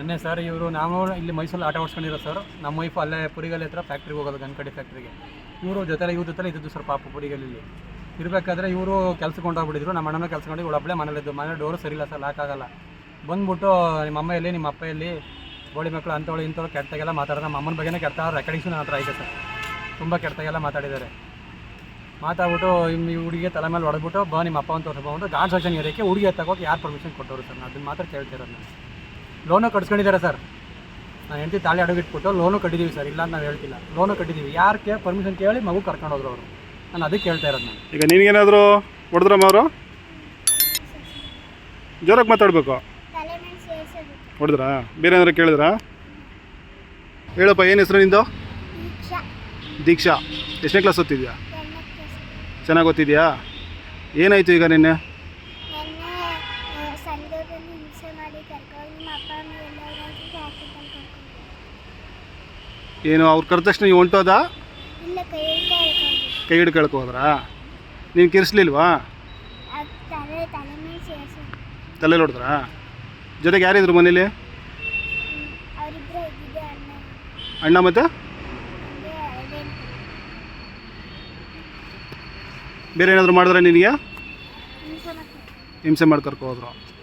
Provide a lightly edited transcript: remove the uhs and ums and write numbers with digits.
ನೆನ್ನೆ ಸರ್ ಇವರು ನಾವು ಇಲ್ಲಿ ಮೈಸೂರಲ್ಲಿ ಆಟ ಓಡಿಸ್ಕೊಂಡಿರೋ ಸರ್. ನಮ್ಮ ವೈಫ್ ಅಲ್ಲೇ ಪುರಿಗಲ್ಲಿ ಹತ್ರ ಫ್ಯಾಕ್ಟ್ರಿಗೆ ಹೋಗೋದು, ಗನ್ಕಡಿ ಫ್ಯಾಕ್ಟ್ರಿಗೆ. ಇವರು ಇವ್ರ ಜೊತೆ ಇದ್ದು ಸರ್ ಪಾಪ ಪುರಿಗಲ್ಲಿ ಇರಬೇಕಾದ್ರೆ ಇವರು ಕೆಲ್ಸಕ್ಕೆ ಹೊಂಟೋಗ್ಬಿಟ್ಟಿದ್ರು. ನಮ್ಮ ಅಣ್ಣನ ಕೆಲ್ಸಕೊಂಡು ಇವಳು ಒಬ್ಬಳೇ ಮನೇಲಿದ್ದು. ಮನೆ ಡೋರು ಸರಿಯಿಲ್ಲ ಸರ್, ಲಾಕ್ ಆಗಲ್ಲ. ಬಂದ್ಬಿಟ್ಟು ನಿಮ್ಮ ಅಮ್ಮ ಎಲ್ಲಿ, ನಿಮ್ಮ ಅಪ್ಪ ಎಲ್ಲಿ, ಗೋಳಿ ಮಕ್ಕಳು ಅಂಥವಳು ಇಂಥವ್ಳು ಕೆಟ್ಟದಾಗೆಲ್ಲ ಮಾತಾಡೋದು. ನಮ್ಮ ಅಮ್ಮನ ಬಗ್ಗೆನೇ ಕೆಟ್ಟ ರೆಕಾರ್ಡಿಂಗ್ಸು ನನ್ನ ಹತ್ರ ಐತೆ ಸರ್. ತುಂಬ ಕೆಟ್ಟದಾಗೆಲ್ಲ ಮಾತಾಡಿದ್ದಾರೆ. ಮಾತಾಡ್ಬಿಟ್ಟು ಈ ಹುಡುಗಿಗೆ ತಲೆ ಮೇಲೆ ಹೊಡೆದ್ಬಿಟ್ಟು ನಿಮ್ಮ ಅಪ್ಪ ಅಂತ ತೋರಿಸ್ಬೋದು ಗಾಡ್ ಸೆಕ್ಷನ್ ಏರಿಯಕ್ಕೆ ಹುಡುಗಿ ಎತ್ತಗೋಕೆ ಯಾರು ಪರ್ಮಿಷನ್ ಕೊಟ್ಟವರು ಸರ್? ನಾನು ಅದನ್ನು ಮಾತ್ರ ಕೇಳ್ತಿರೋದು. ನಾನು ಲೋನು ಕಟ್ಸ್ಕೊಂಡಿದ್ದಾರೆ ಸರ್. ನಾನು ಹೆಂಡತಿ ತಾಳಿ ಅಡಗಿಟ್ಬಿಟ್ಟು ಲೋನು ಕಟ್ಟಿದ್ದೀವಿ ಸರ್, ಇಲ್ಲ ಅಂತ ನಾವು ಹೇಳ್ತಿಲ್ಲ. ಲೋನು ಕಟ್ಟಿದ್ದೀವಿ. ಯಾರು ಪರ್ಮಿಷನ್ ಕೇಳಿ ಮಗು ಕರ್ಕೊಂಡು ಹೋದ್ರು ಅವರು. ನಾನು ಅದಕ್ಕೆ ಕೇಳ್ತಾ ಇರೋದು. ನಾನು ಈಗ ನಿನಗೇನಾದರೂ ಹೊಡೆದ್ರಮ್ಮ ಅವರು? ಜೋರಾಗಿ ಮಾತಾಡಬೇಕು. ಹೊಡೆದ್ರಾ? ಬೇರೆ ಏನಾದ್ರು ಕೇಳಿದ್ರಾ? ಹೇಳಪ್ಪ, ಏನು ಹೆಸರು ನಿಂದು? ದೀಕ್ಷಾ. ಎಷ್ಟನೇ ಕ್ಲಾಸ್ ಓದ್ತಿದ್ಯಾ? ಚೆನ್ನಾಗಿ ಓದ್ತಿದ್ಯಾ? ಏನಾಯಿತು ಈಗ ನಿನ್ನೆ? ಏನು ಅವ್ರು ಕರೆದ ತಕ್ಷಣ ನೀವು ಹೊಂಟೋದಾ? ಕೈ ಹಿಡ್ದು ಕೇಳ್ಕೊ ಹೋದ್ರಾ? ನೀನು ಕಿರಿಸ್ಲಿಲ್ವಾ? ತಲೆಯಲ್ಲಿ ಹೊಡೆದ್ರಾ? ಜೊತೆಗೆ ಯಾರಿದ್ರು ಮನೇಲಿ? ಅಣ್ಣ ಮತ್ತು ಬೇರೆ ಏನಾದರೂ ಮಾಡಿದ್ರೆ ನಿನಗೆ ಹಿಂಸೆ ಮಾಡಿ ಕರ್ಕೊ ಹೋದ್ರು.